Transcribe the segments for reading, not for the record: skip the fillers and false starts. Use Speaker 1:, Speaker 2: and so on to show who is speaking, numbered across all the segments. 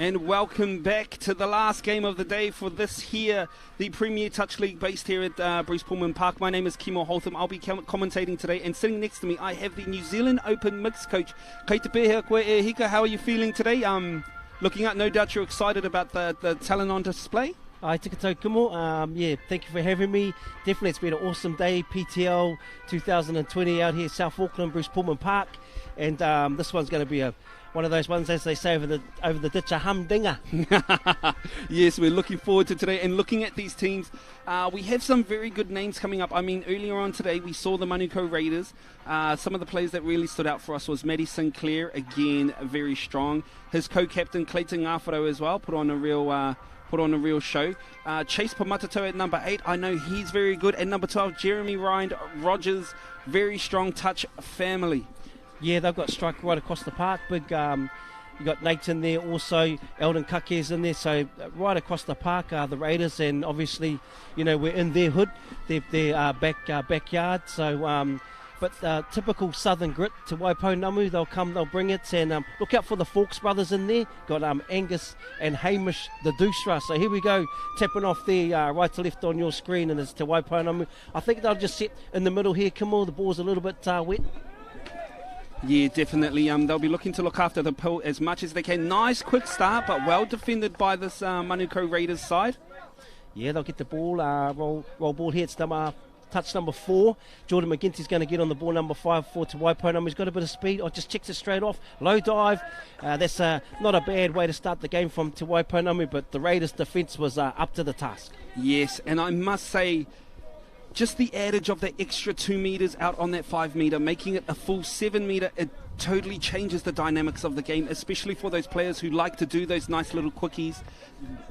Speaker 1: And welcome back to the last game of the day for this here, the Premier Touch League based here at Bruce Pullman Park. My name is Kimo Holtham. I'll be commentating today, and sitting next to me I have the New Zealand Open mixed coach, Kei Te Pēhea koe e hika. How are you feeling today? Looking up, no doubt you're excited about the talent on display.
Speaker 2: Ai tika tau Kimo. Thank you for having me. Definitely, it's been an awesome day. PTL 2020 out here at South Auckland, Bruce Pullman Park, and this one's going to be one of those ones, as they say over the ditch, a humdinger.
Speaker 1: Yes, we're looking forward to today and looking at these teams. We have some very good names coming up. I mean, earlier on today we saw the Manukau Raiders. Some of the players that really stood out for us was Matty Sinclair, again very strong. His co-captain Clayton Ngāwharo as well put on a real show. Chase Pamatato at number 8, I know he's very good. At number 12, Jeremy Ryan Rogers, very strong touch family.
Speaker 2: Yeah, they've got strike right across the park. Big, you got Nate in there, also Eldon Kake's in there. So right across the park are the Raiders, and obviously, you know, we're in their hood, their backyard. So, but typical Southern grit. Te Waipounamu, they'll bring it, and look out for the Fawkes brothers in there. Got Angus and Hamish the Doosra. So here we go, tapping off there, right to left on your screen, and it's Te Waipounamu. I think they'll just sit in the middle here. Come on, the ball's a little bit wet.
Speaker 1: Yeah, definitely. They'll be looking to look after the pill as much as they can. Nice quick start, but well defended by this Manukau Raiders side.
Speaker 2: Yeah, they'll get the ball, roll ball here. It's touch number 4. Jordan McGinty's going to get on the ball, number 5 for Te Waipounamu. He's got a bit of speed. Just checks it straight off. Low dive. That's not a bad way to start the game from Te Waipounamu, but the Raiders' defence was up to the task.
Speaker 1: Yes, and I must say, just the adage of the extra 2 metres out on that 5 metre, making it a full 7 metre, it totally changes the dynamics of the game, especially for those players who like to do those nice little quickies.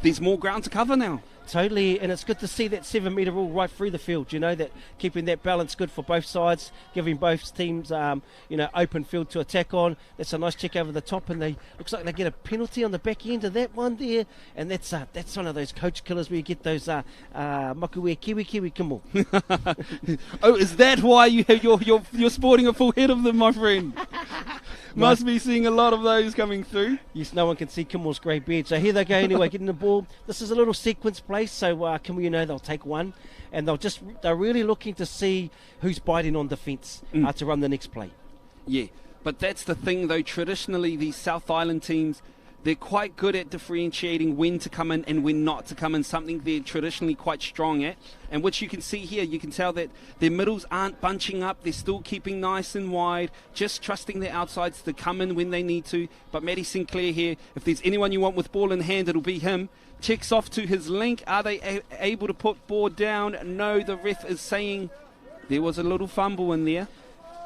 Speaker 1: There's more ground to cover now.
Speaker 2: Totally, and it's good to see that 7 metre rule right through the field, you know, that keeping that balance good for both sides, giving both teams, open field to attack on. That's a nice check over the top, and looks like they get a penalty on the back end of that one there, and that's one of those coach killers where you get those makuwe kiwi, come on.
Speaker 1: Oh, is that why you're sporting a full head of them, my friend? Must be seeing a lot of those coming through.
Speaker 2: Yes, no one can see Kimmel's grey beard. So here they go anyway, getting the ball. This is a little sequence play, so Kimmel, you know, they'll take one, and they're really looking to see who's biting on defence to run the next play.
Speaker 1: Yeah, but that's the thing though. Traditionally, these South Island teams, they're quite good at differentiating when to come in and when not to come in, something they're traditionally quite strong at, and which you can see here. You can tell that their middles aren't bunching up, they're still keeping nice and wide, just trusting their outsides to come in when they need to. But Matty Sinclair here, if there's anyone you want with ball in hand, it'll be him. Checks off to his link. Are they able to put ball down? No, the ref is saying there was a little fumble in there.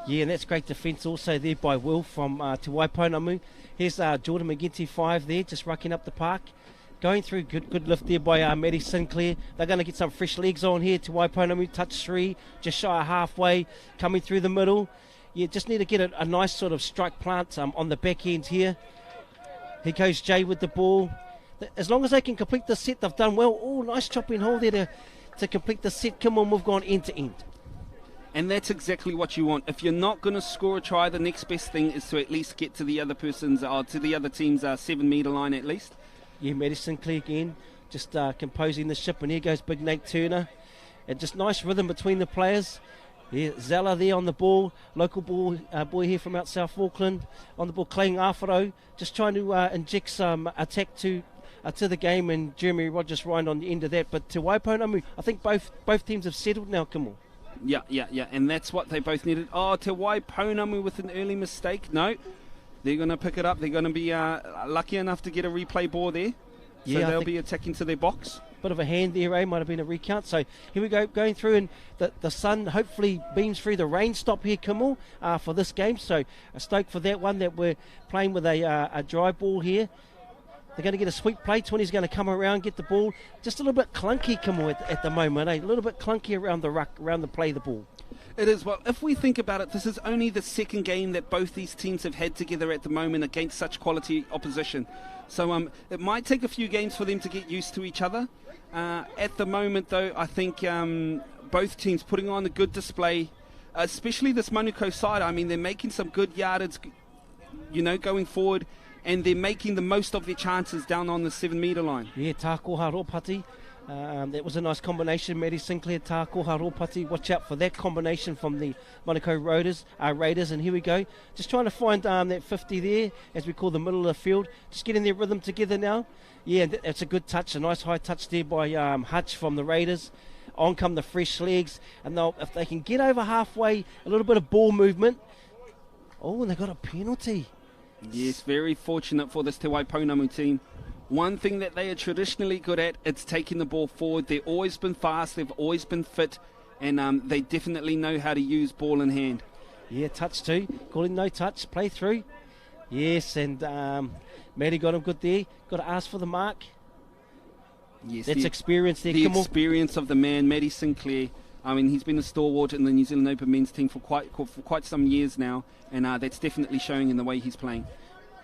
Speaker 2: Yeah, and that's great defence also there by Will from Te Waipounamu. Here's Jordan McGinty 5 there, just rucking up the park. Going through, good lift there by Matty Sinclair. They're going to get some fresh legs on here. Te Waipounamu, touch 3, just shy of halfway, coming through the middle. Yeah, just need to get a nice sort of strike plant on the back end here. Here goes Jay with the ball. As long as they can complete the set, they've done well. Oh, nice chopping hole there to complete the set. Come on, we've gone end to end.
Speaker 1: And that's exactly what you want. If you're not going to score a try, the next best thing is to at least get to the other person's, or to the other team's 7 metre line at least. Yeah,
Speaker 2: Matty Sinclair again, just composing the ship. And here goes Big Nate Turner. And just nice rhythm between the players. Yeah, Zella there on the ball. Local boy here from out South Auckland. On the ball, Clayton Ngāwharo, just trying to inject some attack to the game. And Jeremy Rogers right on the end of that. But Te Waipounamu, I think both teams have settled now, Kimmel.
Speaker 1: Yeah, and that's what they both needed. Oh, Te Waipounamu with an early mistake. No, they're going to pick it up. They're going to be lucky enough to get a replay ball there. So they'll be attacking to their box.
Speaker 2: Bit of a hand there, might have been a recount. So here we go, going through, and the sun hopefully beams through the rain stop here, Kimmel, for this game. So a stoke for that one, that we're playing with a dry ball here. They're going to get a sweep play. 20's going to come around, get the ball. Just a little bit clunky, Kimmel, at the moment. A little bit clunky around the ruck, around the play of the ball.
Speaker 1: It is. Well, if we think about it, this is only the second game that both these teams have had together at the moment against such quality opposition. So it might take a few games for them to get used to each other. At the moment, though, I think both teams putting on a good display, especially this Manukau side. I mean, they're making some good yardage, going forward. and they're making the most of their chances down on the 7-metre line.
Speaker 2: Yeah, Tākoha Ropati. That was a nice combination. Maddie Sinclair, Tākoha Ropati. Watch out for that combination from the Manukau Raiders. And here we go. Just trying to find that 50 there, as we call the middle of the field. Just getting their rhythm together now. Yeah, that's a good touch. A nice high touch there by Hutch from the Raiders. On come the fresh legs. And if they can get over halfway, a little bit of ball movement. Oh, and they got a penalty.
Speaker 1: Yes, very fortunate for this Te Waipounamu team. One thing that they are traditionally good at, it's taking the ball forward. They've always been fast, they've always been fit, and they definitely know how to use ball in hand.
Speaker 2: Yeah, touch too. Calling no touch, play through. Yes, and Maddie got him good there. Got to ask for the mark.
Speaker 1: Yes,
Speaker 2: that's experience there.
Speaker 1: The experience of the man, Maddie Sinclair. I mean, he's been a stalwart in the New Zealand Open men's team for quite some years now, and that's definitely showing in the way he's playing.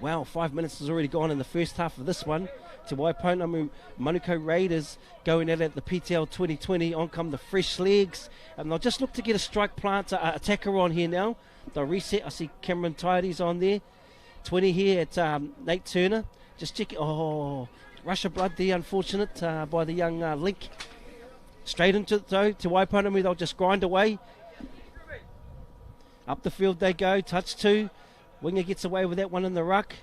Speaker 2: Wow, 5 minutes has already gone in the first half of this one. Te Waipounamu Manukau Raiders going at it at the PTL 2020. On come the fresh legs, and they'll just look to get a strike plant attacker on here now. They'll reset. I see Cameron Tidy's on there. 20 here at Nate Turner. Just check it. Oh, rush of blood there, unfortunate by the young Link. Straight into it though. Te Waipounamu, they'll just grind away. Up the field they go. Touch 2. Winger gets away with that one in the ruck.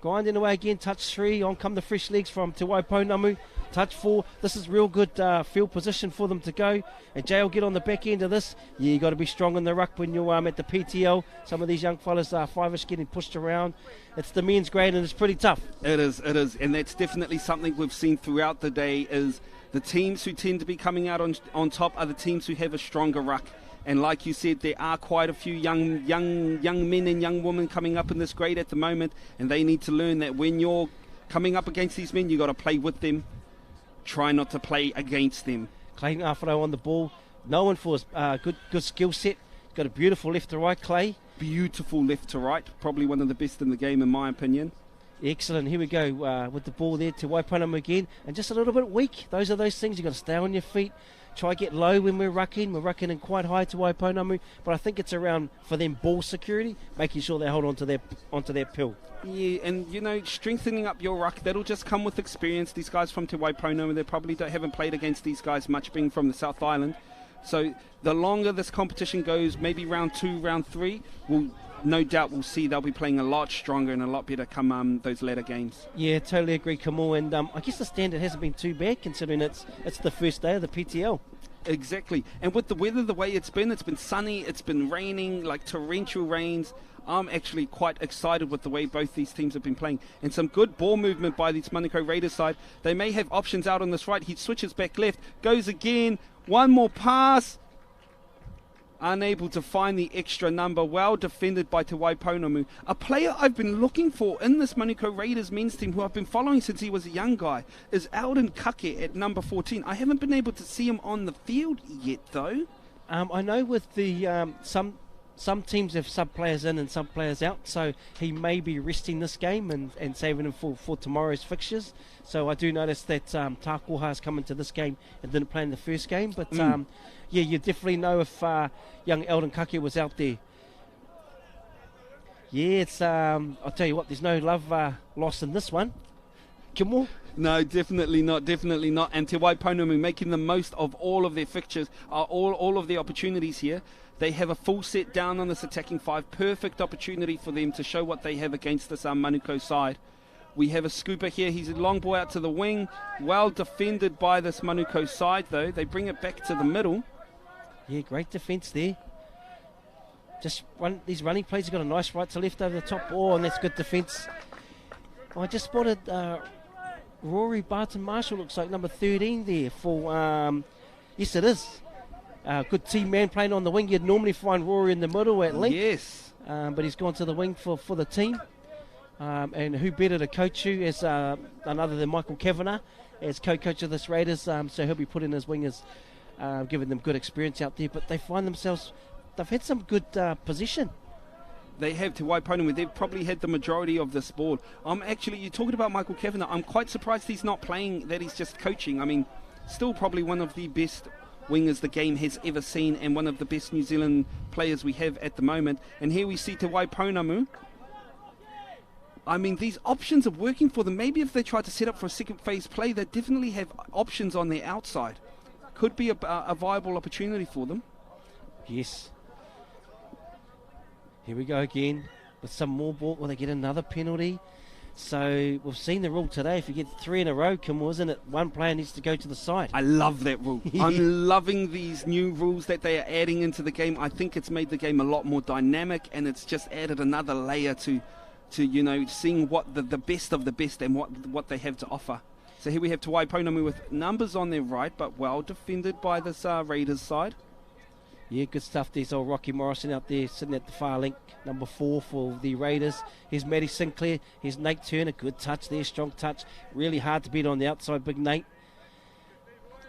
Speaker 2: Grinding away again, touch 3. On come the fresh legs from Te Waipounamu. Touch 4. This is real good field position for them to go. And Jay will get on the back end of this. Yeah, you got to be strong in the ruck when you're at the PTL. Some of these young fellas are five-ish getting pushed around. It's the men's grade and it's pretty tough.
Speaker 1: It is. And that's definitely something we've seen throughout the day is the teams who tend to be coming out on top are the teams who have a stronger ruck. And like you said, there are quite a few young men and young women coming up in this grade at the moment, and they need to learn that when you're coming up against these men, you got to play with them. Try not to play against them.
Speaker 2: Clay Afro on the ball, known for his good skill set. Got a beautiful left to right, Clay.
Speaker 1: Beautiful left to right, probably one of the best in the game in my opinion.
Speaker 2: Excellent. Here we go with the ball there to Waipounamu again, and just a little bit weak. Those are those things you got to stay on your feet. Try get low when we're rucking. We're rucking in quite high to Waipounamu, but I think it's around for them ball security, making sure they hold onto their pill.
Speaker 1: Yeah, and strengthening up your ruck, that'll just come with experience. These guys from Te Waipounamu, they probably haven't played against these guys much, being from the South Island. So the longer this competition goes, maybe round 2, round 3, no doubt we'll see they'll be playing a lot stronger and a lot better come those later games.
Speaker 2: Yeah, totally agree, Kamal. And I guess the standard hasn't been too bad considering it's the first day of the PTL.
Speaker 1: Exactly. And with the weather the way it's been sunny, it's been raining, like torrential rains. I'm actually quite excited with the way both these teams have been playing. And some good ball movement by this Manukau Raiders side. They may have options out on this right. He switches back left, goes again, one more pass. Unable to find the extra number. Well defended by Te Waipounamu. A player I've been looking for in this Manukau Raiders men's team, who I've been following since he was a young guy, is Eldon Kake at number 14. I haven't been able to see him on the field yet, though.
Speaker 2: I know with the some teams have sub players in and sub players out, so he may be resting this game and saving him for tomorrow's fixtures. So I do notice that Tākoha has come into this game and didn't play in the first game, but yeah, you definitely know if young Eldon Kake was out there. Yeah, it's I'll tell you what, there's no love lost in this one. Kimmel?
Speaker 1: No, definitely not. And Te Waipounamu making the most of all of their fixtures, all of their opportunities here. They have a full set down on this attacking 5. Perfect opportunity for them to show what they have against this Manukau side. We have a scooper here. He's a long ball out to the wing. Well defended by this Manukau side, though. They bring it back to the middle.
Speaker 2: Yeah, great defence there. Just these running plays have got a nice right to left over the top. Oh, and that's good defence. I just spotted Rory Barton Marshall, looks like number 13 there for... yes, it is. Good team man playing on the wing. You'd normally find Rory in the middle at length.
Speaker 1: Yes.
Speaker 2: But he's gone to the wing for the team. And who better to coach you as none other than Michael Kavanagh as co-coach of this Raiders. So he'll be putting his wingers, giving them good experience out there. But they find themselves, they've had some good position.
Speaker 1: They have. Te Waipounamu, they've probably had the majority of this ball. You're talking about Michael Kavanagh. I'm quite surprised he's not playing, that he's just coaching. I mean, still probably one of the best wingers the game has ever seen and one of the best New Zealand players we have at the moment. And here we see Te Waipounamu I mean, these options are working for them. Maybe if they try to set up for a second phase play, they definitely have options on their outside. Could be a viable opportunity for them.
Speaker 2: Yes. Here we go again with some more ball. Will they get another penalty? So we've seen the rule today. If you get 3 in a row, Kim, isn't it? One player needs to go to the side.
Speaker 1: I love that rule. I'm loving these new rules that they are adding into the game. I think it's made the game a lot more dynamic, and it's just added another layer to seeing what the best of the best and what they have to offer. So here we have Te Waipounamu with numbers on their right, but well defended by this Raiders side.
Speaker 2: Yeah, good stuff. There's old Rocky Morrison out there sitting at the far link, number 4 for the Raiders. Here's Matty Sinclair. Here's Nate Turner. Good touch there, strong touch. Really hard to beat on the outside, big Nate.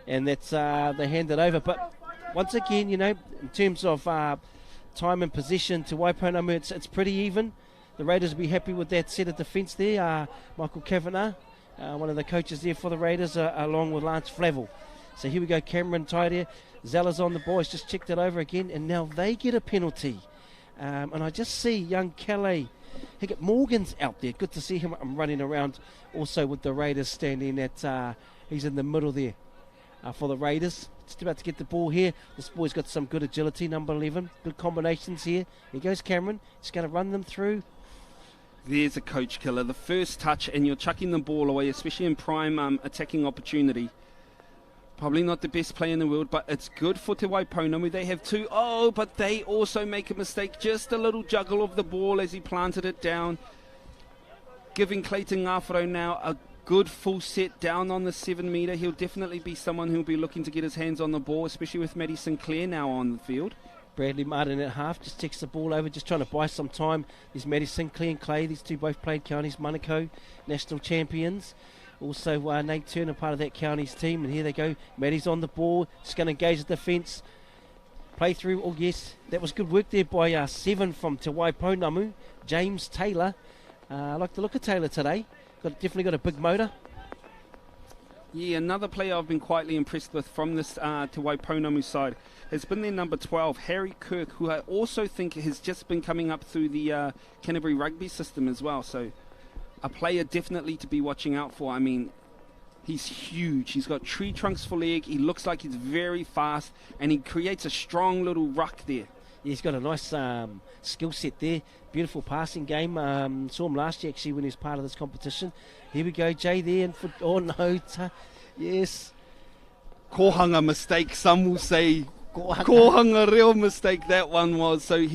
Speaker 2: And that's they hand it over. But once again, in terms of time and position to Waipounamu, it's pretty even. The Raiders will be happy with that set of defence there. Michael Kavanagh, one of the coaches there for the Raiders, along with Lance Flavel. So here we go, Cameron tied here. Zella's on the ball, he's just checked it over again, and now they get a penalty. And I just see young Calais Hickett Morgan's out there. Good to see him running around also with the Raiders standing at, he's in the middle there for the Raiders. Just about to get the ball here. This boy's got some good agility, number 11. Good combinations here. Here goes Cameron. He's going to run them through.
Speaker 1: There's a coach killer. The first touch, and you're chucking the ball away, especially in prime attacking opportunity. Probably not the best play in the world, but it's good for Te Waipounamu. They have 2. Oh, but they also make a mistake. Just a little juggle of the ball as he planted it down. Giving Clayton Ngāwharo now a good full set down on the 7 metre. He'll definitely be someone who'll be looking to get his hands on the ball, especially with Matty Sinclair now on the field.
Speaker 2: Bradley Martin at half, just takes the ball over, just trying to buy some time. There's Matty Sinclair and Clay. These two both played counties, Manukau national champions. Also Nate Turner, part of that counties team. And here they go. Matty's on the ball, just going to engage the defence. Play through. Oh, yes, that was good work there by 7 from Te Waipounamu. James Taylor. I like the look of Taylor today. Definitely got a big motor.
Speaker 1: Yeah, another player I've been quietly impressed with from this Te Waipounamu side has been their number 12, Harry Kirk, who I also think has just been coming up through the Canterbury rugby system as well. So a player definitely to be watching out for. I mean, he's huge. He's got tree trunks for leg. He looks like he's very fast, and he creates a strong little ruck there.
Speaker 2: Yeah, he's got a nice skill set there. Beautiful passing game. Saw him last year actually when he was part of this competition. Here we go, Jay there. Yes.
Speaker 1: Kohanga mistake, some will say. Kohanga real mistake that one was. So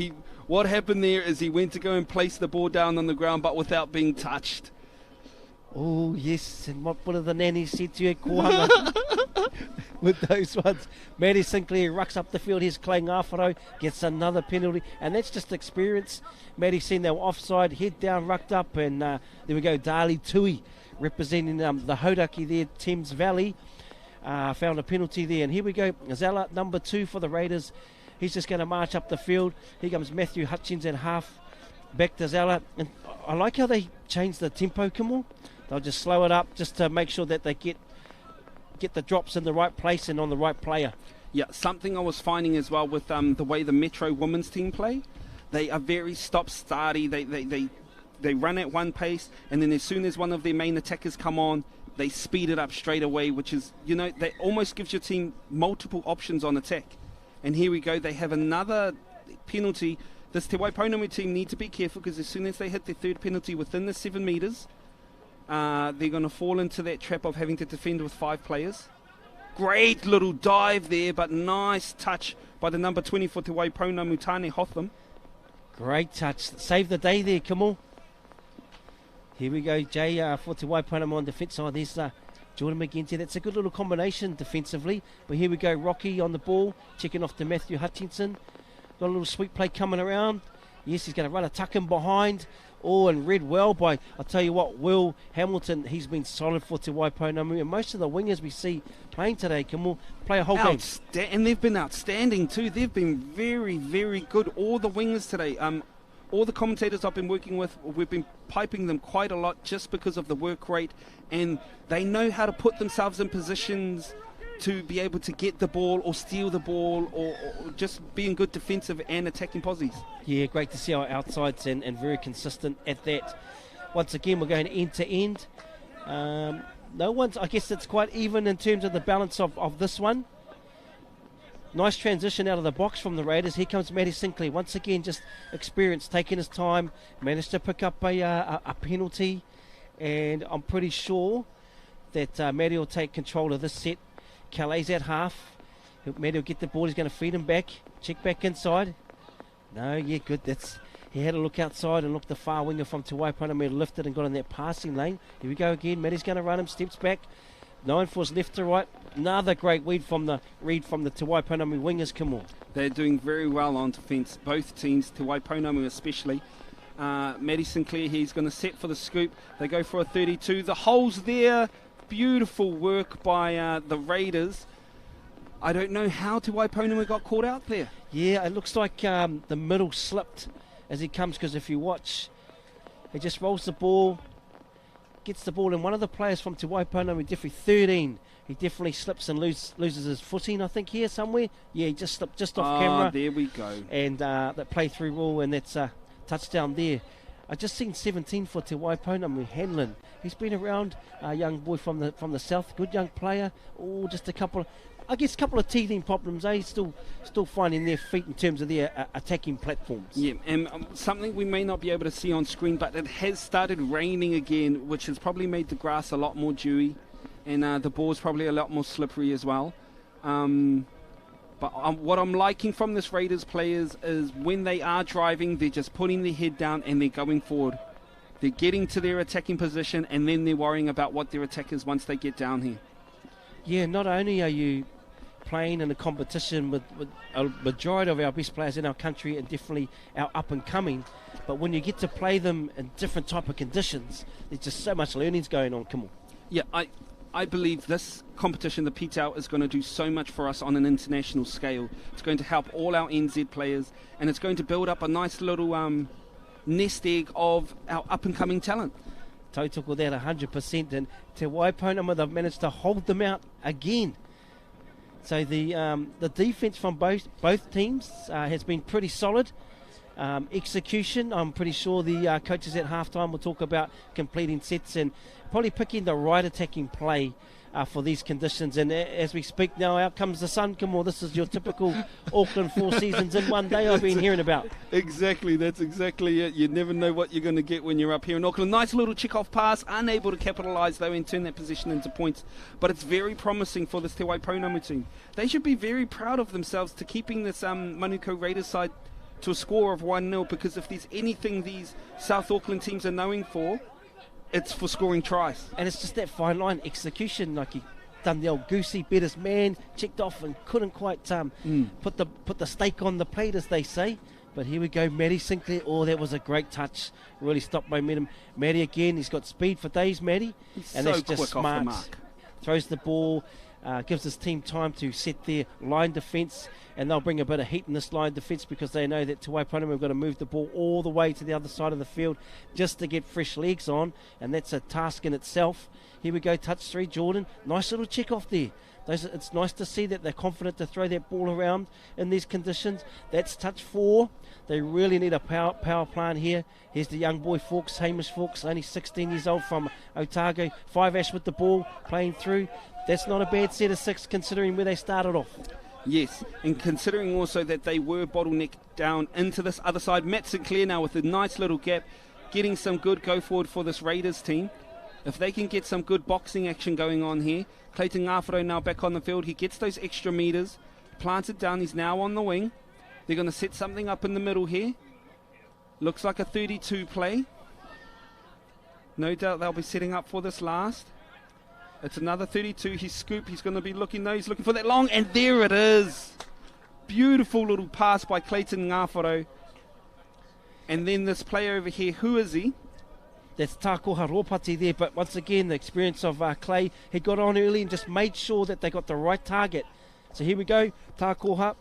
Speaker 1: what happened there is he went to go and place the ball down on the ground, but without being touched.
Speaker 2: Oh, yes. And what have the nannies said to you, Kohanga? With those ones. Matty Sinclair rucks up the field. Here's Clay Ngāwharo, gets another penalty. And that's just experience. Matty seen they were offside, head down, rucked up. And there we go, Dali Tui representing the Hauraki there, Thames Valley. Found a penalty there. And here we go, Zella, number 2 for the Raiders. He's just going to march up the field. Here comes Matthew Hutchins at half. Back to Zella. And I like how they changed the tempo, Kimmel. They'll just slow it up just to make sure that they get the drops in the right place and on the right player.
Speaker 1: Yeah, something I was finding as well with the way the Metro women's team play, they are very stop-starty. They run at one pace, and then as soon as one of their main attackers come on, they speed it up straight away, which is, that almost gives your team multiple options on attack. And here we go, they have another penalty. This Te Waipounamu team need to be careful, because as soon as they hit their third penalty within the 7 metres, they're going to fall into that trap of having to defend with 5 players. Great little dive there, but nice touch by the number 20 for Te Waipounamu, Tane Hotham.
Speaker 2: Great touch. Save the day there, Kimmel. Here we go, Jay, for Te Waipounamu on defence. Oh, there's Jordan McGinty. That's a good little combination defensively. But here we go, Rocky on the ball, checking off to Matthew Hutchinson. Got a little sweep play coming around. Yes, he's going to run a tuck in behind. Oh, and read well by, I'll tell you what, Will Hamilton. He's been solid for Te Waipounamu. And most of the wingers we see playing today can play a whole game.
Speaker 1: And they've been outstanding too. They've been very, very good. All the wingers today. All the commentators I've been working with, we've been piping them quite a lot just because of the work rate. And they know how to put themselves in positions to be able to get the ball or steal the ball or just being good defensive and attacking posies.
Speaker 2: Yeah, great to see our outsides and very consistent at that. once again, we're going end to end. No one's, I guess it's quite even in terms of the balance of this one. Nice transition out of the box from the Raiders. Here comes Matty Sinclair. Once again, just experience, taking his time. Managed to pick up a penalty. And I'm pretty sure that Matty will take control of this set. Calais at half. Matty will get the ball. He's going to feed him back. Check back inside. No, yeah, good. He had a look outside and looked the far winger from Te Waipounamu, lifted and got in that passing lane. Here we go again. Matty's going to run him. Steps back. 9-4's left to right. Another great read from the Te Waipounamu wingers. Come on.
Speaker 1: They're doing very well on defence, both teams, Te Waipounamu especially. Matty Sinclair here, he's going to set for the scoop. They go for a 32. The hole's there. Beautiful work by the Raiders. I don't know how Te Waipounamu got caught out there.
Speaker 2: Yeah, it looks like the middle slipped as he comes, because if you watch, he just rolls the ball, gets the ball, and one of the players from Te Waipounamu, definitely 13, he definitely slips and loses his footing, I think, here somewhere. Yeah, he just slipped just off camera.
Speaker 1: There we go.
Speaker 2: And that play-through rule, and that's a touchdown there. I just seen 17 for Te Waipounamu, Hanlon. He's been around, a young boy from the south, good young player. Oh, just a couple of teething problems, still finding their feet in terms of their attacking platforms.
Speaker 1: Yeah, and something we may not be able to see on screen, but it has started raining again, which has probably made the grass a lot more dewy, and the ball's probably a lot more slippery as well. But what I'm liking from this Raiders players is when they are driving, they're just putting their head down and they're going forward. They're getting to their attacking position, and then they're worrying about what their attack is once they get down here.
Speaker 2: Yeah, not only are you playing in a competition with a majority of our best players in our country and definitely our up-and-coming, but when you get to play them in different type of conditions, there's just so much learning's going on. Come on.
Speaker 1: Yeah, I believe this competition, the PTAL, is going to do so much for us on an international scale. It's going to help all our NZ players, and it's going to build up a nice little nest egg of our up-and-coming talent.
Speaker 2: Tautoko that 100%, and Te Waipounamu, they've managed to hold them out again. So the defence from both teams has been pretty solid. Execution, I'm pretty sure the coaches at halftime will talk about completing sets and probably picking the right attacking play for these conditions. And as we speak now, out comes the sun. Come on, this is your typical Auckland 4 seasons in one day I've been hearing about.
Speaker 1: Exactly, that's exactly it. You never know what you're going to get when you're up here in Auckland. Nice little check-off pass, unable to capitalise though and turn that position into points. But it's very promising for this Te Waipounamu team. They should be very proud of themselves to keeping this Manukau Raiders side to a score of 1-0, because if there's anything these South Auckland teams are known for, it's for scoring tries.
Speaker 2: And it's just that fine line execution, like he done the old goosey, bet his man, checked off and couldn't quite put the steak on the plate, as they say. But here we go, Matty Sinclair. Oh, that was a great touch. Really stopped momentum. Matty again, he's got speed for days, Matty.
Speaker 1: He's
Speaker 2: and
Speaker 1: so
Speaker 2: that's just
Speaker 1: quick
Speaker 2: smart.
Speaker 1: off the mark.
Speaker 2: Throws the ball, gives his team time to set their line defence, and they'll bring a bit of heat in this line defence because they know that Te Waipounamu have got to move the ball all the way to the other side of the field just to get fresh legs on, and that's a task in itself. Here we go, touch 3, Jordan. Nice little check off there. It's nice to see that they're confident to throw that ball around in these conditions. That's touch 4. They really need a power plant here. Here's the young boy Fawkes, Hamish Fawkes, only 16 years old from Otago. 5-ash with the ball, playing through. That's not a bad set of 6 considering where they started off.
Speaker 1: Yes, and considering also that they were bottlenecked down into this other side. Matt Sinclair now with a nice little gap, getting some good go forward for this Raiders team. If they can get some good boxing action going on here. Clayton Ngāwharo now back on the field. He gets those extra metres, planted down. He's now on the wing. They're going to set something up in the middle here. Looks like a 32 play. No doubt they'll be setting up for this last. It's another 32. He's scoop. He's going to be looking. No, he's looking for that long. And there it is. Beautiful little pass by Clayton Ngāwharo. And then this player over here, who is he?
Speaker 2: That's Tākoha Ropati there, but once again, the experience of Clay, he got on early and just made sure that they got the right target. So here we go, Tākoha.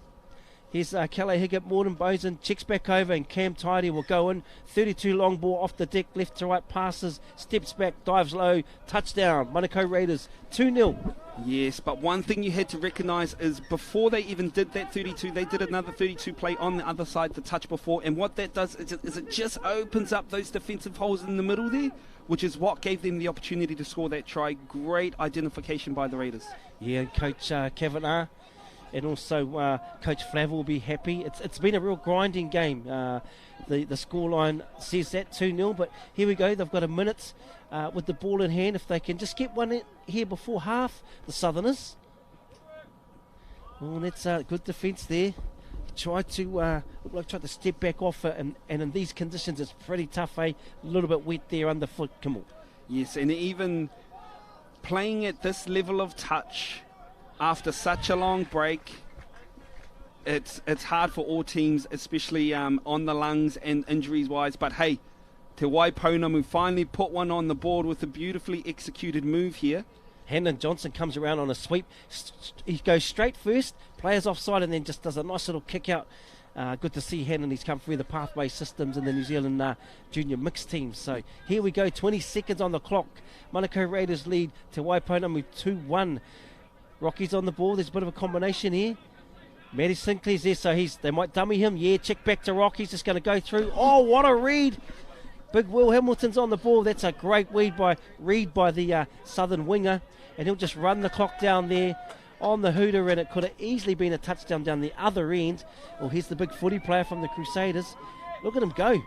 Speaker 2: Here's Kelly Higgett, Morden Bosun, checks back over, and Cam Tidy will go in. 32 long ball off the deck, left to right passes, steps back, dives low, touchdown. Manukau Raiders 2-0.
Speaker 1: Yes, but one thing you had to recognise is before they even did that 32, they did another 32 play on the other side, the touch before, and what that does is it just opens up those defensive holes in the middle there, which is what gave them the opportunity to score that try. Great identification by the Raiders.
Speaker 2: Yeah, Coach Kavanagh and also Coach Flav will be happy. It's been a real grinding game. The scoreline says that 2-0, but here we go. They've got a minute with the ball in hand. If they can just get one here before half, the Southerners. Oh, that's good defence there. Tried to step back off it, and in these conditions it's pretty tough, A little bit wet there underfoot, Kimmel.
Speaker 1: Yes, and even playing at this level of touch after such a long break, it's hard for all teams, especially on the lungs and injuries-wise. But hey, Te Waipounamu finally put one on the board with a beautifully executed move here.
Speaker 2: Hannon Johnson comes around on a sweep. He goes straight first, players offside, and then just does a nice little kick out. Good to see Hannon. He's come through the pathway systems in the New Zealand junior mixed team. So here we go, 20 seconds on the clock. Manukau Raiders lead Te Waipounamu 2-1. Rocky's on the ball. There's a bit of a combination here. Matty Sinclair's there, so they might dummy him. Yeah, check back to Rocky. He's just going to go through. Oh, what a read. Big Will Hamilton's on the ball. That's a great read by the Southern winger. And he'll just run the clock down there on the hooter, and it could have easily been a touchdown down the other end. Well, here's the big footy player from the Crusaders. Look at him go.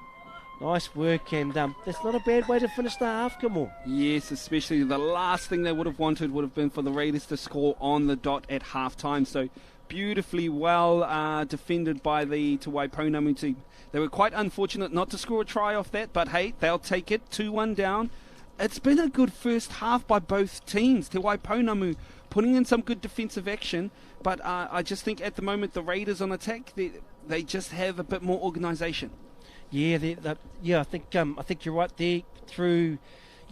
Speaker 2: Nice work, and that's not a bad way to finish the half, come on.
Speaker 1: Yes, especially the last thing they would have wanted would have been for the Raiders to score on the dot at half-time. So beautifully well defended by the Te Waipounamu team. They were quite unfortunate not to score a try off that, but hey, they'll take it. 2-1 down. It's been a good first half by both teams. Te Waipounamu putting in some good defensive action, but I just think at the moment the Raiders on attack, they just have a bit more organisation.
Speaker 2: Yeah, I think you're right there. Through,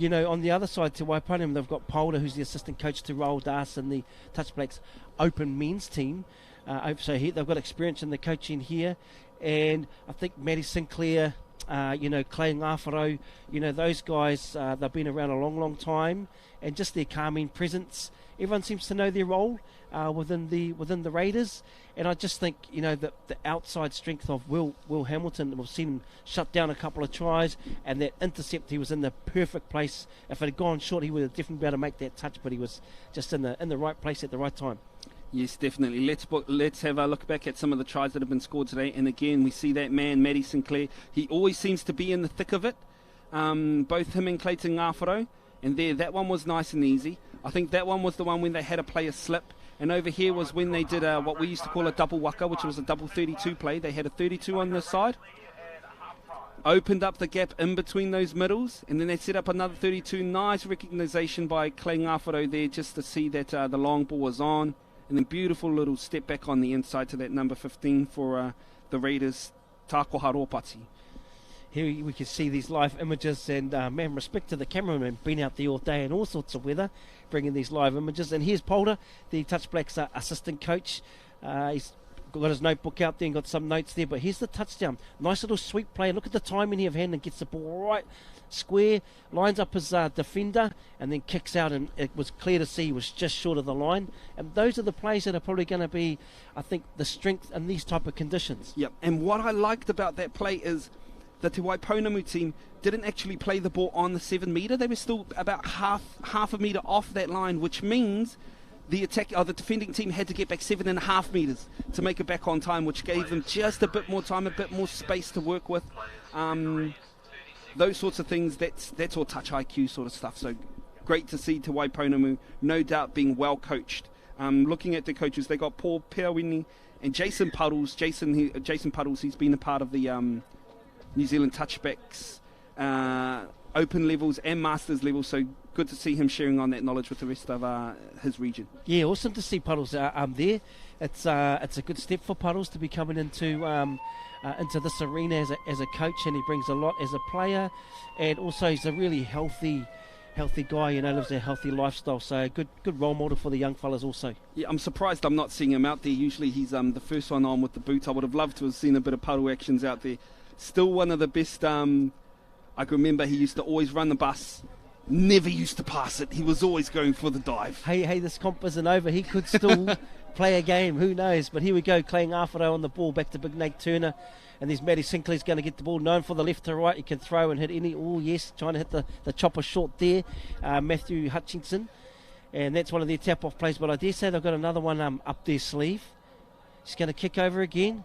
Speaker 2: on the other side to Waipounamu, they've got Polder, who's the assistant coach to Roel Das and the Touch Blacks Open men's team. So they've got experience in the coaching here, and I think Matty Sinclair, Clay Ngāwharo, those guys, they've been around a long, long time, and just their calming presence. Everyone seems to know their role within the Raiders, and I just think that the outside strength of Will Hamilton, we've seen him shut down a couple of tries, and that intercept, he was in the perfect place. If it had gone short, he would have definitely been able to make that touch, but he was just in the right place at the right time.
Speaker 1: Yes, definitely. Let's have a look back at some of the tries that have been scored today. And again, we see that man, Matty Sinclair. He always seems to be in the thick of it. Both him and Clayton Ngāwharo. And that one was nice and easy. I think that one was the one when they had a player slip. And over here was when they did what we used to call a double waka, which was a double 32 play. They had a 32 on this side. Opened up the gap in between those middles. And then they set up another 32. Nice recognition by Clay Ngāwharo there just to see that the long ball was on. And then beautiful little step back on the inside to that number 15 for the Raiders, Tākoha Ropati.
Speaker 2: Here we can see these live images, and man, respect to the cameraman, been out there all day in all sorts of weather, bringing these live images. And here's Polder, the Touch Blacks assistant coach. He's got his notebook out there and got some notes there, but here's the touchdown. Nice little sweep play. Look at the timing here of Hannon, gets the ball right square, lines up his defender, and then kicks out, and it was clear to see he was just short of the line. And those are the plays that are probably going to be, I think, the strength in these type of conditions.
Speaker 1: Yep, and what I liked about that play is the Te Waipounamu team didn't actually play the ball on the 7 metre. They were still about half a metre off that line, which means the defending team had to get back 7.5 metres to make it back on time, which gave them just a bit more time, a bit more space to work with. Those sorts of things, that's all touch IQ sort of stuff. So great to see Te Waipounamu, no doubt being well coached. Looking at the coaches, they got Paul Peawini and Jason Puddles. Jason Puddles, he's been a part of the New Zealand Touchbacks open levels and masters levels, so good to see him sharing on that knowledge with the rest of his region. Yeah,
Speaker 2: awesome to see Puddles there. It's a good step for Puddles to be coming into this arena as a coach, and he brings a lot as a player, and also he's a really healthy guy, lives a healthy lifestyle, so good role model for the young fellas also.
Speaker 1: Yeah, I'm surprised I'm not seeing him out there. Usually he's the first one on with the boot. I would have loved to have seen a bit of Puddle actions out there. Still one of the best. I can remember he used to always run the bus never used to pass it. He was always going for the dive.
Speaker 2: Hey, this comp isn't over. He could still play a game. Who knows? But here we go. Clay Ngāwhara on the ball. Back to Big Nate Turner. And there's Matty Sinclair's going to get the ball. Known for the left to right. He can throw and hit any. Oh, yes. Trying to hit the chopper short there. Matthew Hutchinson. And that's one of their tap-off plays. But I dare say they've got another one up their sleeve. He's going to kick over again.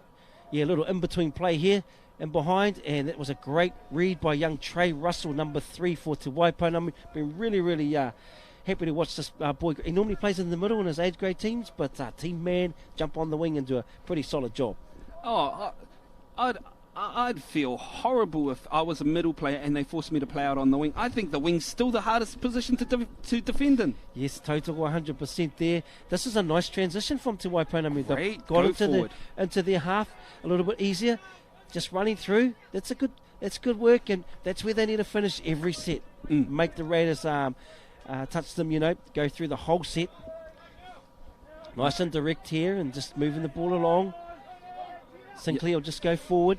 Speaker 2: Yeah, a little in-between play here and behind. And that was a great read by young Trey Russell, number 3 for Te Waipounamu. Been really happy to watch this boy. He normally plays in the middle in his age grade teams, but team man, jump on the wing and do a pretty solid job.
Speaker 1: Oh, I'd feel horrible if I was a middle player and they forced me to play out on the wing. I think the wing's still the hardest position to defend in.
Speaker 2: Yes, total 100% there. This is a nice transition from Te Waipounamu.
Speaker 1: Great,
Speaker 2: got
Speaker 1: go
Speaker 2: into their half a little bit easier, just running through. That's good work, and that's where they need to finish every set. Make the Raiders touch them, go through the whole set. Nice and direct here, and just moving the ball along. Sinclair will just go forward.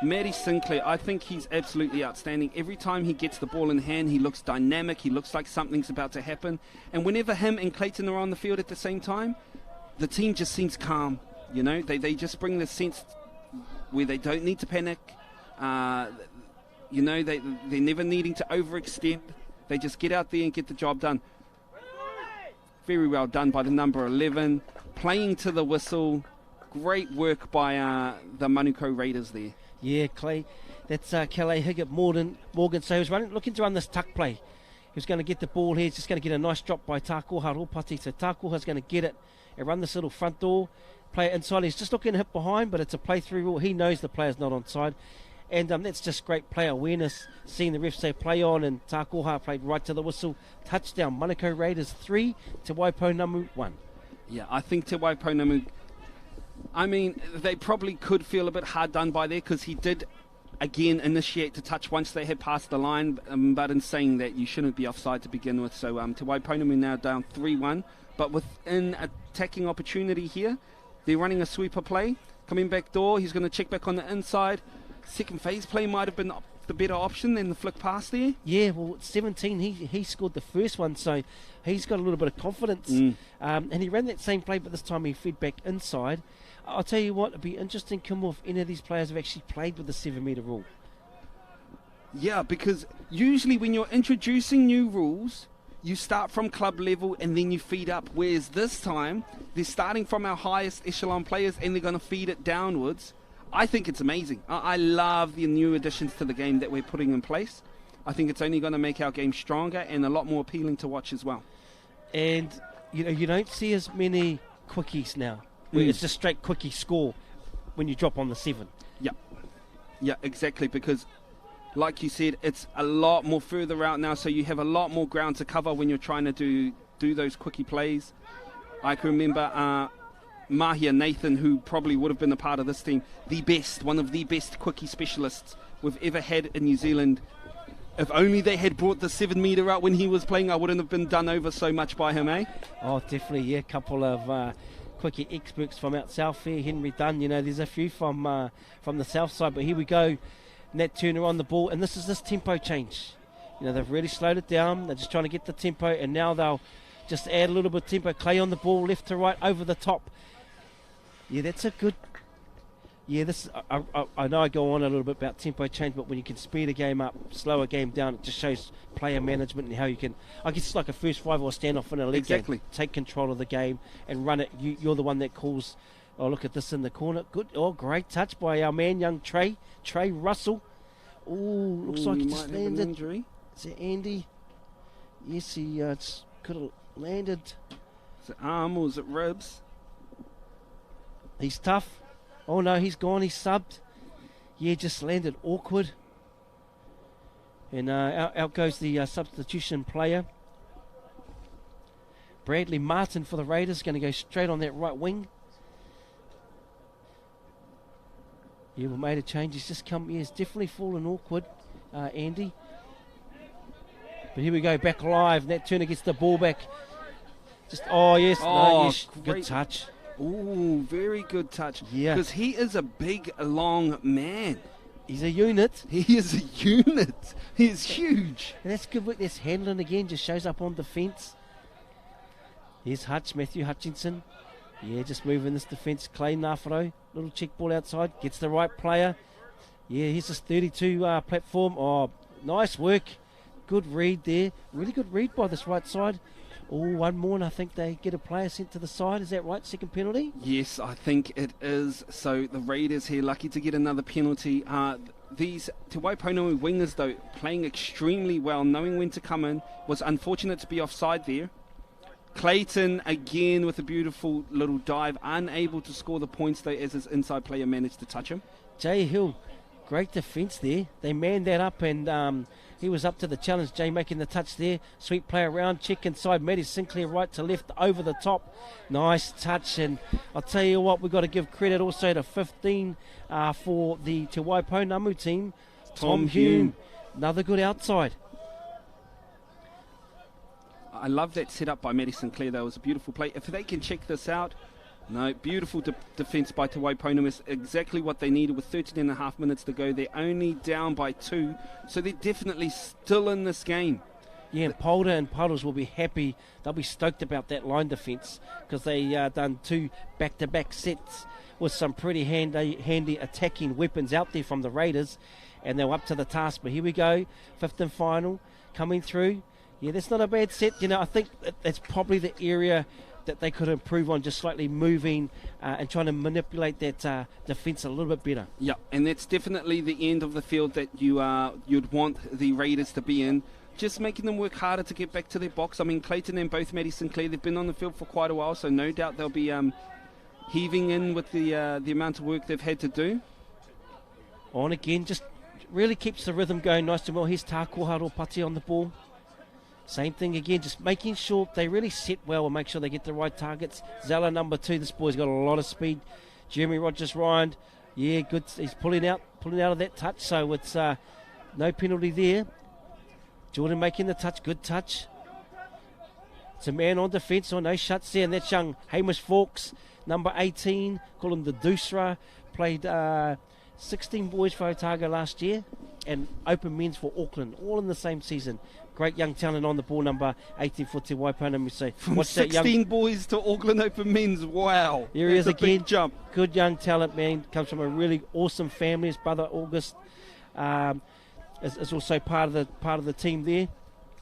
Speaker 1: Matty Sinclair, I think he's absolutely outstanding. Every time he gets the ball in hand, he looks dynamic. He looks like something's about to happen. And whenever him and Clayton are on the field at the same time, the team just seems calm. They just bring the sense where they don't need to panic. They're never needing to overextend. They just get out there and get the job done. Very well done by the number 11. Playing to the whistle. Great work by the Manukau Raiders there.
Speaker 2: Yeah, Clay. That's Calais Higgett Morgan. So he was looking to run this tuck play. He was going to get the ball here. He's just going to get a nice drop by Tākoha Ropati. So Tākoha's going to get it and run this little front door. Play it inside. He's just looking to hit behind, but it's a play-through rule. He knows the player's not onside. And that's just great player awareness. Seeing the ref say play on, and Tākoha played right to the whistle. Touchdown. Manukau Raiders 3, Te Waipounamu 1.
Speaker 1: Yeah, I think Te Waipounamu... they probably could feel a bit hard done by there because he did, again, initiate to touch once they had passed the line. But in saying that, you shouldn't be offside to begin with. So Te Waipounamu now down 3-1. But with an attacking opportunity here, they're running a sweeper play. Coming back door, he's going to check back on the inside. Second phase play might have been the better option than the flick pass there.
Speaker 2: Yeah, well, 17, he scored the first one, so he's got a little bit of confidence. And he ran that same play, but this time he fed back inside. I'll tell you what, it'd be interesting, Kim, if any of these players have actually played with the 7-metre rule.
Speaker 1: Yeah, because usually when you're introducing new rules, you start from club level and then you feed up. Whereas this time, they're starting from our highest echelon players and they're going to feed it downwards. I think it's amazing. I love the new additions to the game that we're putting in place. I think it's only going to make our game stronger and a lot more appealing to watch as well.
Speaker 2: And, you don't see as many quickies now. Where it's just straight quickie score when you drop on the 7.
Speaker 1: Yeah, exactly, because like you said, it's a lot more further out now, so you have a lot more ground to cover when you're trying to do those quickie plays. I can remember Mahia Nathan, who probably would have been a part of this team, one of the best quickie specialists we've ever had in New Zealand. If only they had brought the 7-metre out when he was playing, I wouldn't have been done over so much by him, eh?
Speaker 2: Oh, definitely, yeah. A couple of quickie experts from out south here, Henry Dunn, there's a few from the south side, but here we go. Nat Turner on the ball, and this is this tempo change. They've really slowed it down. They're just trying to get the tempo, and now they'll just add a little bit of tempo. Clay on the ball, left to right, over the top. Yeah, that's a good... Yeah, this I know I go on a little bit about tempo change, but when you can speed a game up, slow a game down, it just shows player management and how you can... I guess it's like a first 5 or standoff in a league game. Take control of the game and run it. You're the one that calls... Oh, look at this in the corner. Good. Oh, great touch by our man, young Trey Russell. Oh, looks like he just landed. An injury. Is it Andy? Yes, he could have landed.
Speaker 1: Is it arm or is it ribs?
Speaker 2: He's tough. Oh, no, he's gone. He's subbed. Yeah, just landed awkward. And out goes the substitution player. Bradley Martin for the Raiders, going to go straight on that right wing. Yeah, we made a change. He's just come. Yeah, he's definitely fallen awkward, Andy. But here we go, back live. Nat Turner gets the ball back. Yes, good touch.
Speaker 1: Ooh, very good touch.
Speaker 2: Yeah.
Speaker 1: Because he is a big, long man.
Speaker 2: He's a unit.
Speaker 1: He is a unit. He is huge.
Speaker 2: And that's good work. That's handling again, just shows up on defence. Here's Matthew Hutchinson. Yeah, just moving this defence. Clay Nafaro, little check ball outside, gets the right player. Yeah, here's this 32 platform. Oh, nice work. Good read there. Really good read by this right side. Oh, one more, and I think they get a player sent to the side. Is that right? Second penalty?
Speaker 1: Yes, I think it is. So the Raiders here lucky to get another penalty. These Te Waipounamu wingers, though, playing extremely well, knowing when to come in. Was unfortunate to be offside there. Clayton again with a beautiful little dive, unable to score the points though as his inside player managed to touch him.
Speaker 2: Jay Hill, great defence there. They manned that up and he was up to the challenge. Jay making the touch there. Sweet play around, check inside. Matty Sinclair right to left over the top. Nice touch, and I'll tell you what, we've got to give credit also to 15 for the Te Waipounamu team. Tom Hume, another good outside.
Speaker 1: I love that setup by Matty Sinclair. That was a beautiful play. If they can check this out, no, beautiful defence by Te Waipounamu is exactly what they needed with 13 and a half minutes to go. They're only down by 2, so they're definitely still in this game.
Speaker 2: Yeah, and Polder and Puddles will be happy. They'll be stoked about that line defence because they done 2 back-to-back sets with some pretty handy attacking weapons out there from the Raiders, and they're up to the task. But here we go, 5th and final, coming through. Yeah, that's not a bad set. You know, I think that's probably the area that they could improve on, just slightly moving and trying to manipulate that defence a little bit better.
Speaker 1: Yeah, and that's definitely the end of the field that you'd want the Raiders to be in. Just making them work harder to get back to their box. I mean, Clayton and both Matty Sinclair, they've been on the field for quite a while, so no doubt they'll be heaving in with the amount of work they've had to do.
Speaker 2: On again, just really keeps the rhythm going nice and well. Here's Tākuharo Pati on the ball. Same thing again, just making sure they really set well and make sure they get the right targets. Zella number 2, this boy's got a lot of speed. Jeremy Rogers-Ryan, yeah, good. He's pulling out of that touch, so it's no penalty there. Jordan making the touch, good touch. It's a man on defence, no shuts there, and that's young Hamish Fawkes, number 18, call him the Doosra, played 16 boys for Otago last year, and open men's for Auckland, all in the same season. Great young talent on the ball, number 18 for Te Waipounamu. So
Speaker 1: from 16 boys to Auckland Open Men's, wow.
Speaker 2: Here he is again.
Speaker 1: Big jump.
Speaker 2: Good young talent, man. Comes from a really awesome family. His brother August is also part of the team there.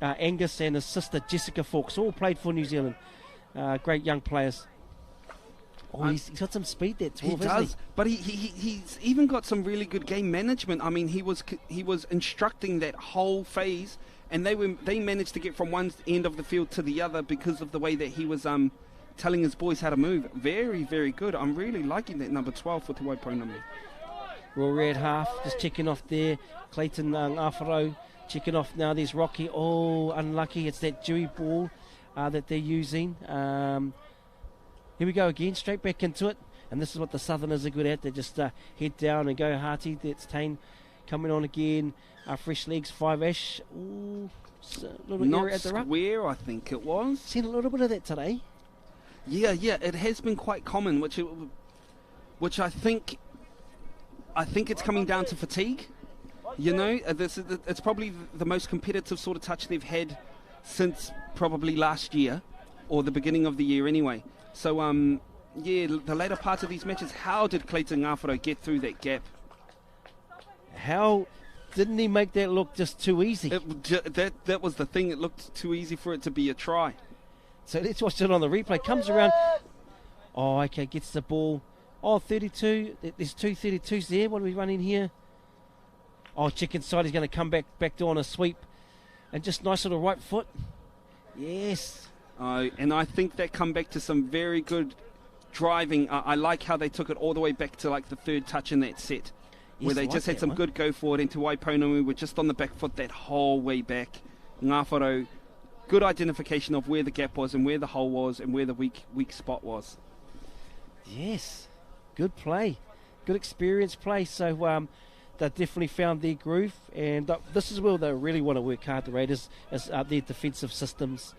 Speaker 2: Angus and his sister Jessica Fawkes all played for New Zealand. Great young players. Oh, he's got some speed there, 12,
Speaker 1: he does, but he's even got some really good game management. I mean, he was instructing that whole phase, and they managed to get from one end of the field to the other because of the way that he was telling his boys how to move. Very, very good. I'm really liking that number 12 for Te Waipounamu.
Speaker 2: Rory at half, just checking off there. Clayton Afaro checking off now. There's Rocky. Oh, unlucky. It's that dewy ball that they're using. Here we go again, straight back into it. And this is what the Southerners are good at. They just head down and go hearty. That's Tane coming on again. Fresh legs, 5-ish. Ooh, little
Speaker 1: not
Speaker 2: area at the
Speaker 1: square,
Speaker 2: ruck.
Speaker 1: I think it was.
Speaker 2: Seen a little bit of that today.
Speaker 1: Yeah, it has been quite common, which I think it's coming down to fatigue. You know, it's probably the most competitive sort of touch they've had since probably last year, or the beginning of the year anyway. So, the later parts of these matches, how did Clayton Ngāwhara get through that gap?
Speaker 2: How didn't he make that look just too easy?
Speaker 1: That was the thing. It looked too easy for it to be a try.
Speaker 2: So let's watch it on the replay. Comes around. Oh, okay, gets the ball. Oh, 32. There's 2 32s there. What are we running here? Oh, check inside. He's going to come back door on a sweep. And just nice little right foot. Yes.
Speaker 1: And I think that come back to some very good driving. I like how they took it all the way back to like the third touch in that set, where they just had some good go forward, and Te Waipounamu were just on the back foot that whole way back. Ngāwhara, good identification of where the gap was and where the hole was and where the weak spot was.
Speaker 2: Yes, good play, good experience play. So they definitely found their groove, and this is where they really want to work hard. The Raiders, as their defensive systems.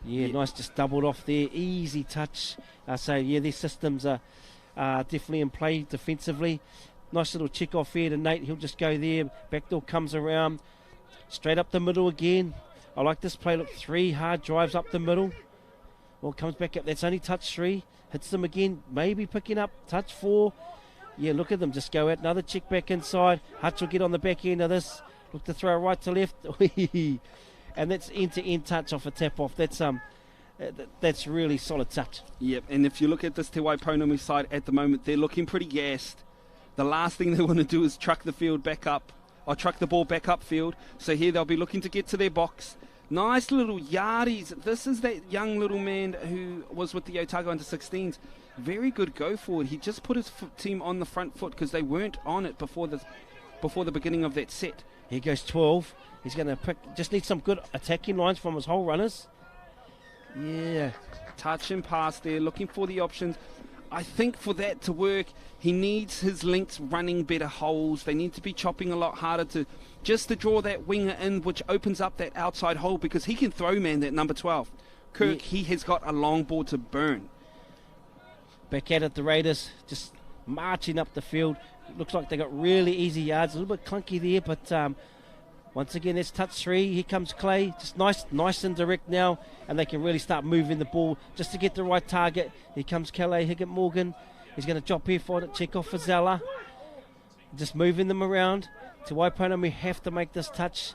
Speaker 2: Yeah, nice, just doubled off there, easy touch. So yeah, their systems are definitely in play defensively. Nice little check off here to Nate. He'll just go there. Backdoor comes around. Straight up the middle again. I like this play. Look, 3 hard drives up the middle. Well, comes back up. That's only touch 3. Hits them again. Maybe picking up touch 4. Yeah, look at them. Just go out. Another check back inside. Hutch will get on the back end of this. Look to throw right to left. And that's end-to-end touch off a tap-off. That's really solid touch.
Speaker 1: Yep, and if you look at this Te Waipounamu side at the moment, they're looking pretty gassed. The last thing they want to do is truck the field back up, or truck the ball back upfield. So here they'll be looking to get to their box. Nice little yardies. This is that young little man who was with the Otago under-16s. Very good go forward. He just put his team on the front foot because they weren't on it before the beginning of that set.
Speaker 2: Here goes 12. He's going to just need some good attacking lines from his whole runners. Yeah.
Speaker 1: Touch and pass there, looking for the options. I think for that to work, he needs his links running better holes. They need to be chopping a lot harder to draw that winger in, which opens up that outside hole, because he can throw, man, that number 12. Kirk, he has got a long ball to burn.
Speaker 2: Back at it, the Raiders just marching up the field. Looks like they got really easy yards. A little bit clunky there, but once again, it's touch 3. Here comes Clay. Just nice and direct now, and they can really start moving the ball just to get the right target. Here comes Calais Higgett Morgan. He's going to drop here for it. Check off for Zella. Just moving them around. Te Waipounamu have to make this touch.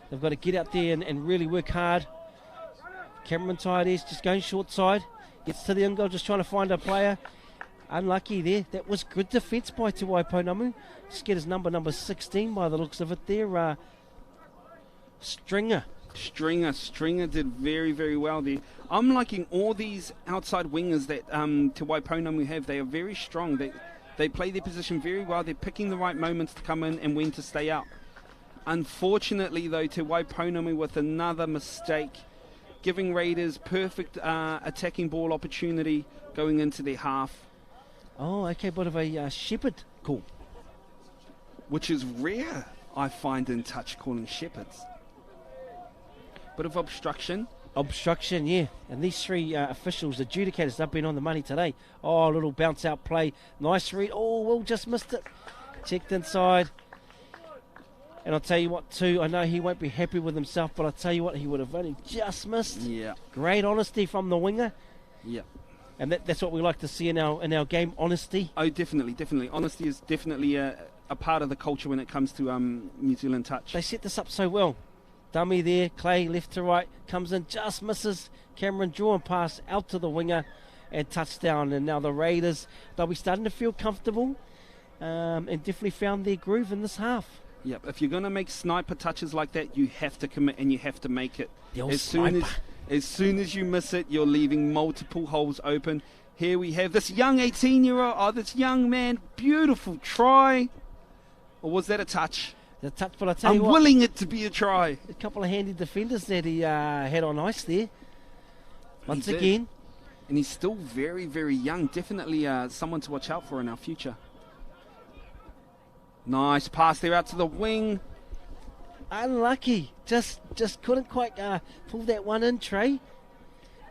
Speaker 2: They've got to get out there and really work hard. Cameron Tides just going short side. Gets to the end goal, just trying to find a player. Unlucky there. That was good defence by Te Waipounamu. Just get his number 16 by the looks of it there. Stringer did very, very well there. I'm liking all these outside wingers that Te Waipounamu have. They are very strong. They play their position very well. They're picking the right moments to come in and when to stay out. Unfortunately, though, Te Waipounamu with another mistake, giving Raiders perfect attacking ball opportunity going into their half. Oh, okay, bit of a shepherd call.
Speaker 1: Which is rare, I find, in touch calling shepherds. Bit of obstruction.
Speaker 2: Obstruction, yeah. And these 3 officials, adjudicators, they've been on the money today. Oh, little bounce out play. Nice read. Oh, Will just missed it. Checked inside. And I'll tell you what, too, I know he won't be happy with himself, but I'll tell you what, he would have only just missed.
Speaker 1: Yeah.
Speaker 2: Great honesty from the winger.
Speaker 1: Yeah.
Speaker 2: And that's what we like to see in our game, honesty.
Speaker 1: Oh, definitely. Honesty is definitely a part of the culture when it comes to New Zealand touch.
Speaker 2: They set this up so well. Dummy there, Clay left to right, comes in, just misses. Cameron draw and pass out to the winger and touchdown. And now the Raiders, they'll be starting to feel comfortable and definitely found their groove in this half.
Speaker 1: Yep, if you're going to make sniper touches like that, you have to commit and you have to make it.
Speaker 2: As soon
Speaker 1: as you miss it, you're leaving multiple holes open. Here we have this young 18-year-old, this young man, beautiful try. Or was that a touch?
Speaker 2: The touch, but I tell you what,
Speaker 1: I'm willing it to be a try.
Speaker 2: A couple of handy defenders that he had on ice there. Once again.
Speaker 1: And he's still very, very young. Definitely someone to watch out for in our future. Nice pass there out to the wing.
Speaker 2: Unlucky. Just couldn't quite pull that one in, Trey.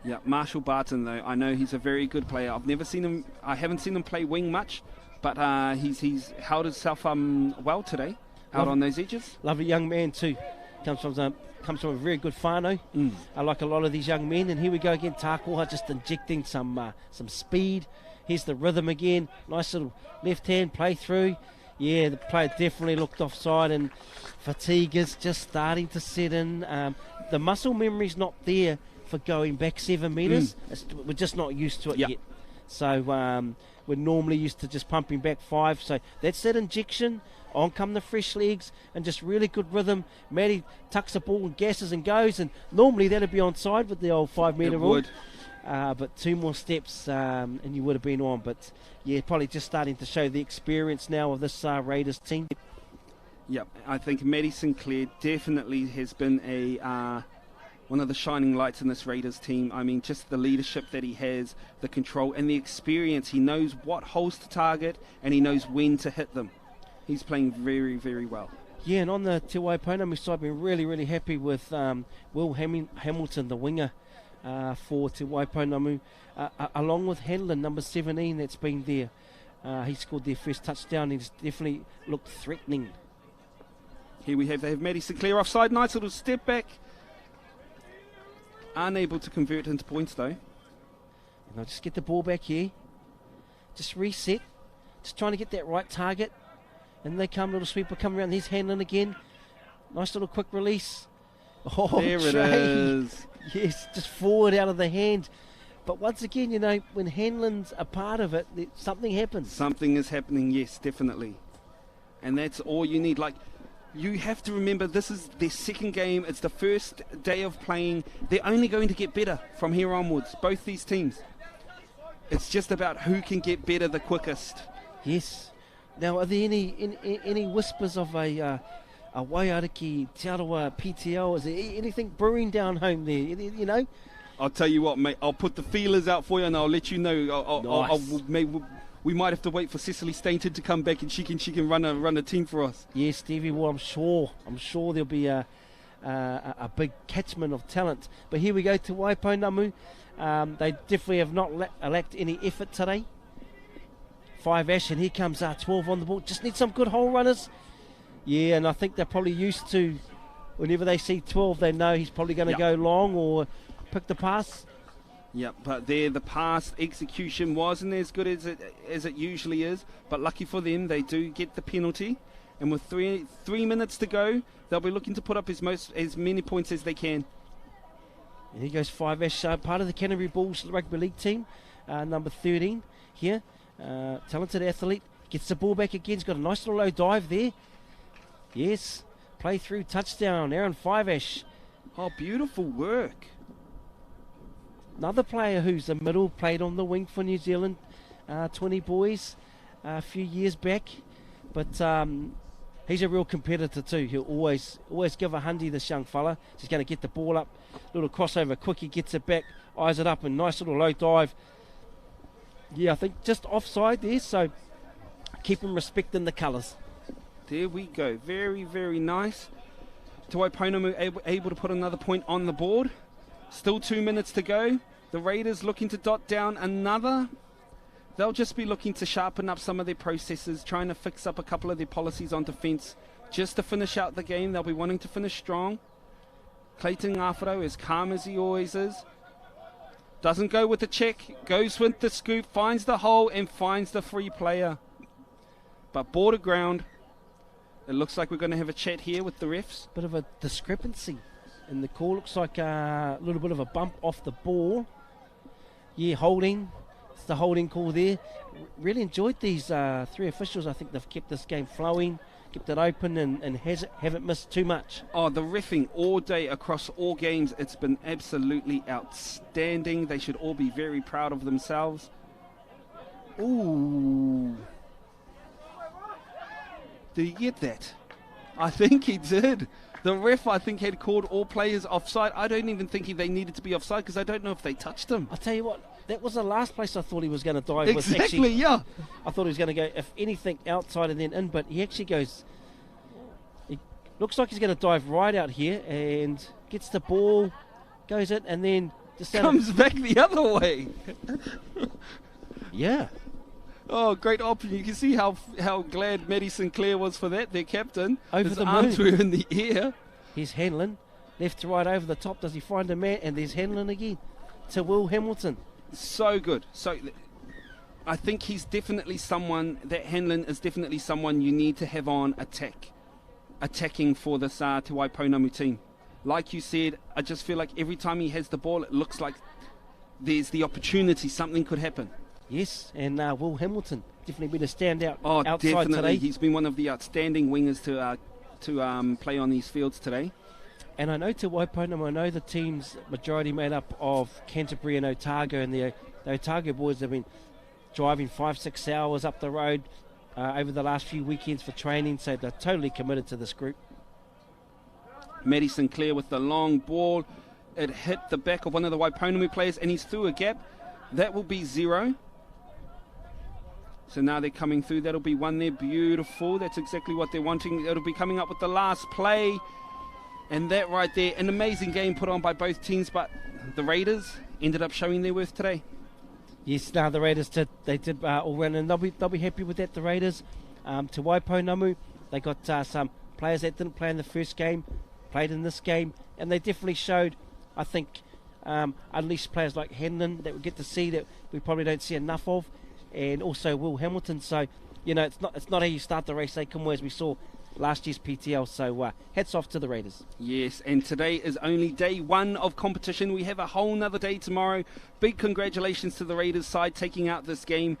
Speaker 1: Yeah, Marshall Barton, though. I know he's a very good player. I haven't seen him play wing much, but he's held himself well today. Out on those edges.
Speaker 2: Lovely young man too. Comes from a very good whānau. I like a lot of these young men. And here we go again. Tākoha just injecting some speed. Here's the rhythm again. Nice little left hand play through. Yeah, the player definitely looked offside, and fatigue is just starting to set in. The muscle memory's not there for going back 7 metres. We're just not used to it yet. So we're normally used to just pumping back 5. So that's that injection. On come the fresh legs and just really good rhythm. Matty tucks the ball and gasses and goes, and normally that'd be onside with the old 5 metre rule. But 2 more steps and you would have been on. But yeah, probably just starting to show the experience now of this Raiders team.
Speaker 1: Yep, I think Matty Sinclair definitely has been one of the shining lights in this Raiders team. I mean, just the leadership that he has, the control and the experience. He knows what holes to target and he knows when to hit them. He's playing very, very well.
Speaker 2: Yeah, and on the Te Waipounamu side, I've been really, really happy with Will Hamilton, the winger for Te Waipounamu, along with Hanlon, number 17, that's been there. He scored their first touchdown. He's definitely looked threatening.
Speaker 1: Here they have Maddie Sinclair offside. Nice little step back. Unable to convert into points though.
Speaker 2: And they'll just get the ball back here. Just reset. Just trying to get that right target. And they come, little sweeper come around. Here's Hanlon again. Nice little quick release. Oh,
Speaker 1: there it
Speaker 2: Trey.
Speaker 1: is.
Speaker 2: Yes, just forward out of the hand. But once again, you know, when Hanlon's a part of it, something happens.
Speaker 1: Something is happening, yes, definitely. And that's all you need. Like, you have to remember this is their second game. It's the first day of playing. They're only going to get better from here onwards, both these teams. It's just about who can get better the quickest.
Speaker 2: Yes. Now, are there any whispers of a Waiariki Te Arawa PTO? Is there anything brewing down home there, you know?
Speaker 1: I'll tell you what, mate. I'll put the feelers out for you, and I'll let you know.
Speaker 2: Nice.
Speaker 1: We might have to wait for Cecily Stainton to come back, and she can run a team for us.
Speaker 2: Yes, Stevie. Well, I'm sure there'll be a big catchment of talent. But here we go to Waipounamu. They definitely have not lacked any effort today. 5 Ash, and here comes 12 on the ball. Just need some good hole runners. Yeah, and I think they're probably used to whenever they see 12, they know he's probably going to go long or pick the pass.
Speaker 1: Yep, but there the pass execution wasn't as good as it usually is. But lucky for them, they do get the penalty. And with three minutes to go, they'll be looking to put up as many points as they can.
Speaker 2: And here goes 5 Ash, part of the Canterbury Bulls rugby league team, number 13 here. Talented athlete, gets the ball back again. He's got a nice little low dive there. Yes, play through, touchdown, Aaron 5 Ash.
Speaker 1: Oh, beautiful work.
Speaker 2: Another player who's a middle, played on the wing for New Zealand, 20 boys a few years back. But he's a real competitor too. He'll always give a hundy, this young fella. He's going to get the ball up, little crossover, quick, he gets it back, eyes it up, and nice little low dive. Yeah, I think just offside there, so keep him respecting the colours.
Speaker 1: There we go. Very, very nice. Te Waipounamu able to put another point on the board. Still 2 minutes to go. The Raiders looking to dot down another. They'll just be looking to sharpen up some of their processes, trying to fix up a couple of their policies on defence just to finish out the game. They'll be wanting to finish strong. Clayton Ngāwharo, as calm as he always is, doesn't go with the check, goes with the scoop, finds the hole and finds the free player. But border ground. It looks like we're going to have a chat here with the refs.
Speaker 2: Bit of a discrepancy in the call. Looks like a little bit of a bump off the ball. Yeah, holding. It's the holding call there. Really enjoyed these 3 officials. I think they've kept this game flowing, kept it open and haven't missed too much.
Speaker 1: Oh, the reffing all day across all games. It's been absolutely outstanding. They should all be very proud of themselves. Ooh. Did he get that? I think he did. The ref, I think, had called all players offside. I don't even think they needed to be offside because I don't know if they touched him.
Speaker 2: I'll tell you what, that was the last place I thought he was going to dive.
Speaker 1: Exactly, yeah.
Speaker 2: I thought he was going to go, if anything, outside and then in, but he actually goes... He looks like he's going to dive right out here and gets the ball, goes it, and then... just
Speaker 1: comes back the other way.
Speaker 2: Yeah.
Speaker 1: Oh, great option. You can see how glad Maddie Sinclair was for that, their captain.
Speaker 2: Over
Speaker 1: His
Speaker 2: the
Speaker 1: arms
Speaker 2: moon.
Speaker 1: were in the air.
Speaker 2: Here's Hanlon. Left to right over the top. Does he find a man? And there's Hanlon again. To Will Hamilton.
Speaker 1: So good. So I think he's definitely someone, that Hanlon is definitely someone you need to have on attacking for this Te Waipounamu team. Like you said, I just feel like every time he has the ball, it looks like there's the opportunity, something could happen.
Speaker 2: Yes, and Will Hamilton definitely been a standout outside
Speaker 1: definitely.
Speaker 2: today.
Speaker 1: He's been one of the outstanding wingers to play on these fields today.
Speaker 2: And I know Te Waipounamu, I know the team's majority made up of Canterbury and Otago, and the Otago boys have been driving 5-6 hours up the road over the last few weekends for training, so they're totally committed to this group.
Speaker 1: Maddie Sinclair with the long ball. It hit the back of one of the Waipounamu players, and he's through a gap. That will be 0. So now they're coming through. That'll be 1 there. Beautiful. That's exactly what they're wanting. It'll be coming up with the last play. And that right there, an amazing game put on by both teams, but the Raiders ended up showing their worth today.
Speaker 2: Yes, no, the Raiders did all round, and they'll be happy with that. The Raiders, Te Waipounamu, they got some players that didn't play in the first game, played in this game, and they definitely showed, I think, unleashed players like Hendon that we get to see that we probably don't see enough of, and also Will Hamilton. So, it's not how you start the race, as we saw last year's PTL. So hats off to the Raiders.
Speaker 1: Yes, and today is only day one of competition. We have a whole nother day tomorrow. Big congratulations to the Raiders side taking out this game.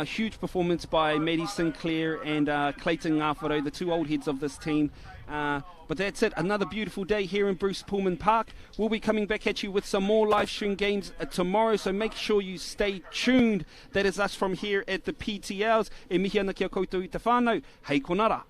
Speaker 1: Huge performance by Matty Sinclair and Clayton Ngāwharo, the two old heads of this team. But that's it, another beautiful day here in Bruce Pullman Park. We'll be coming back at you with some more live stream games tomorrow, so make sure you stay tuned. That is us from here at the PTLs. E mihi ana kia koutou i te whānau. Hei konara.